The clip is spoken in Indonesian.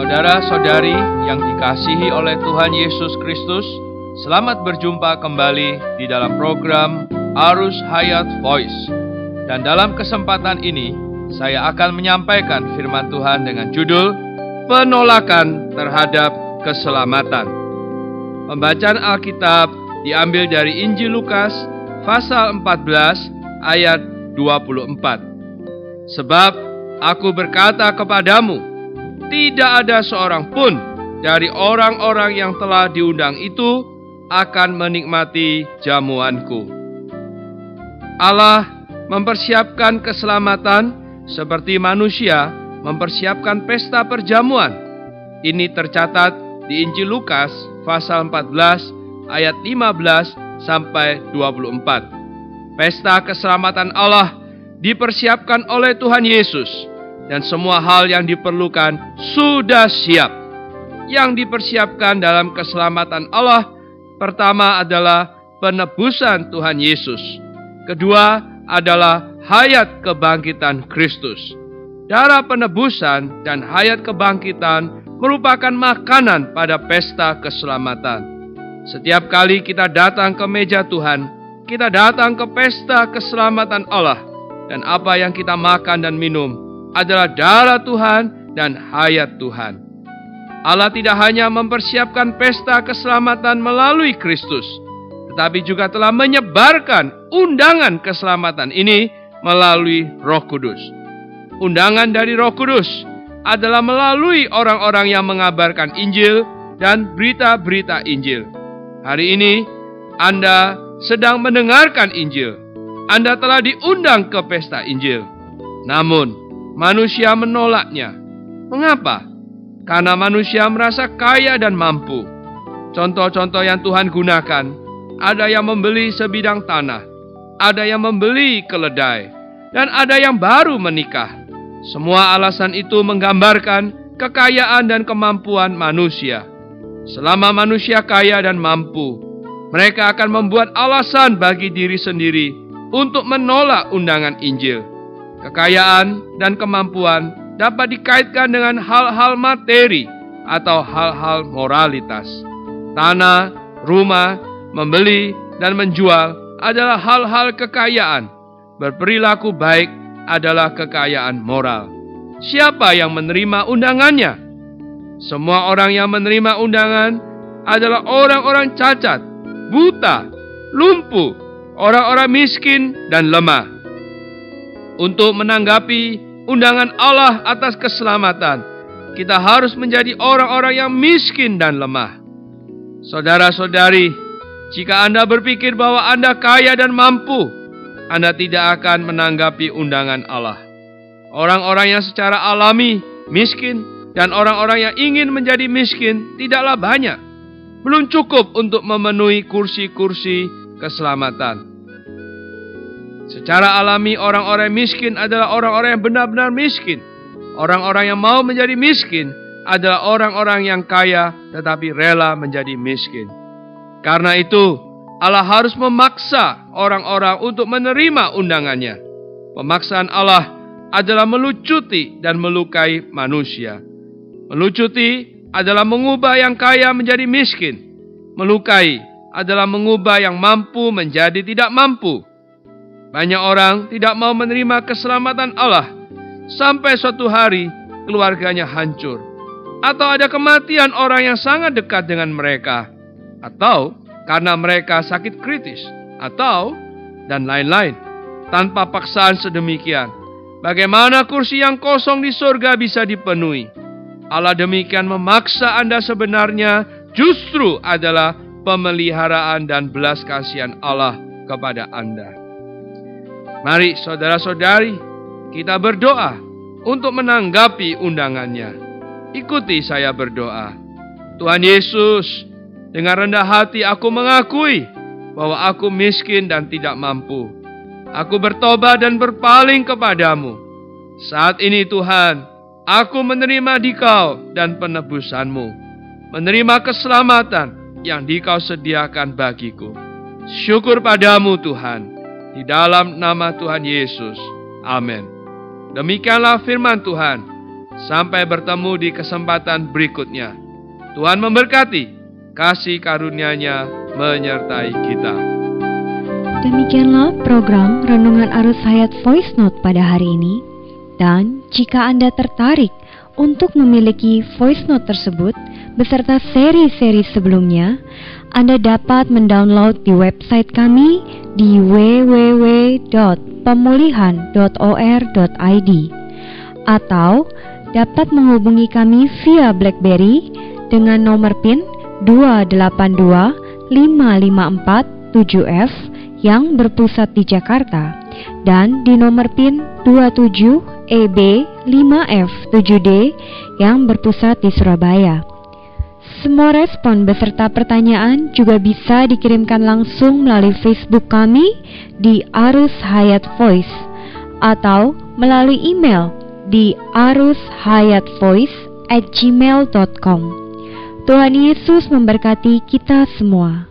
Saudara-saudari yang dikasihi oleh Tuhan Yesus Kristus, selamat berjumpa kembali di dalam program Arus Hayat Voice. Dan dalam kesempatan ini, saya akan menyampaikan firman Tuhan dengan judul Penolakan Terhadap Keselamatan. Pembacaan Alkitab diambil dari Injil Lukas pasal 14 ayat 24. Sebab aku berkata kepadamu, tidak ada seorang pun dari orang-orang yang telah diundang itu akan menikmati jamuanku. Allah mempersiapkan keselamatan seperti manusia mempersiapkan pesta perjamuan. Ini tercatat di Injil Lukas pasal 14 ayat 15 sampai 24. Pesta keselamatan Allah dipersiapkan oleh Tuhan Yesus. Dan semua hal yang diperlukan sudah siap. Yang dipersiapkan dalam keselamatan Allah, pertama adalah penebusan Tuhan Yesus. Kedua adalah hayat kebangkitan Kristus. Darah penebusan dan hayat kebangkitan merupakan makanan pada pesta keselamatan. Setiap kali kita datang ke meja Tuhan, kita datang ke pesta keselamatan Allah. Dan apa yang kita makan dan minum adalah darah Tuhan dan hayat Tuhan. Allah tidak hanya mempersiapkan pesta keselamatan melalui Kristus, tetapi juga telah menyebarkan undangan keselamatan ini melalui Roh Kudus. Undangan dari Roh Kudus adalah melalui orang-orang yang mengabarkan Injil dan berita-berita Injil. Hari ini Anda sedang mendengarkan Injil. Anda telah diundang ke pesta Injil. Namun manusia menolaknya. Mengapa? Karena manusia merasa kaya dan mampu. Contoh-contoh yang Tuhan gunakan, ada yang membeli sebidang tanah, ada yang membeli keledai, dan ada yang baru menikah. Semua alasan itu menggambarkan kekayaan dan kemampuan manusia. Selama manusia kaya dan mampu, mereka akan membuat alasan bagi diri sendiri untuk menolak undangan Injil. Kekayaan dan kemampuan dapat dikaitkan dengan hal-hal materi atau hal-hal moralitas. Tanah, rumah, membeli, dan menjual adalah hal-hal kekayaan. Berperilaku baik adalah kekayaan moral. Siapa yang menerima undangannya? Semua orang yang menerima undangan adalah orang-orang cacat, buta, lumpuh, orang-orang miskin, dan lemah. Untuk menanggapi undangan Allah atas keselamatan, kita harus menjadi orang-orang yang miskin dan lemah. Saudara-saudari, jika Anda berpikir bahwa Anda kaya dan mampu, Anda tidak akan menanggapi undangan Allah. Orang-orang yang secara alami miskin dan orang-orang yang ingin menjadi miskin tidaklah banyak. Belum cukup untuk memenuhi kursi-kursi keselamatan. Secara alami orang-orang miskin adalah orang-orang yang benar-benar miskin. Orang-orang yang mau menjadi miskin adalah orang-orang yang kaya tetapi rela menjadi miskin. Karena itu, Allah harus memaksa orang-orang untuk menerima undangannya. Pemaksaan Allah adalah melucuti dan melukai manusia. Melucuti adalah mengubah yang kaya menjadi miskin. Melukai adalah mengubah yang mampu menjadi tidak mampu. Banyak orang tidak mau menerima keselamatan Allah sampai suatu hari keluarganya hancur, atau ada kematian orang yang sangat dekat dengan mereka, atau karena mereka sakit kritis, atau dan lain-lain. Tanpa paksaan sedemikian, bagaimana kursi yang kosong di surga bisa dipenuhi? Allah demikian memaksa Anda sebenarnya justru adalah pemeliharaan dan belas kasihan Allah kepada Anda. Mari saudara-saudari, kita berdoa untuk menanggapi undangannya. Ikuti saya berdoa. Tuhan Yesus, dengan rendah hati aku mengakui bahwa aku miskin dan tidak mampu. Aku bertobat dan berpaling kepadamu. Saat ini Tuhan, aku menerima Dikau dan penebusanmu. Menerima keselamatan yang Dikau sediakan bagiku. Syukur padamu Tuhan. Di dalam nama Tuhan Yesus. Amin. Demikianlah firman Tuhan. Sampai bertemu di kesempatan berikutnya. Tuhan memberkati, kasih karunia-Nya menyertai kita. Demikianlah program Renungan Arus Hayat Voice Note pada hari ini. Dan jika Anda tertarik untuk memiliki voice note tersebut beserta seri-seri sebelumnya, Anda dapat mendownload di website kami di www.pemulihan.or.id atau dapat menghubungi kami via BlackBerry dengan nomor PIN 282554-7F yang berpusat di Jakarta dan di nomor PIN 27EB5F7D yang berpusat di Surabaya. Semua respon beserta pertanyaan juga bisa dikirimkan langsung melalui Facebook kami di Arus Hayat Voice atau melalui email di arushayatvoice@gmail.com. Tuhan Yesus memberkati kita semua.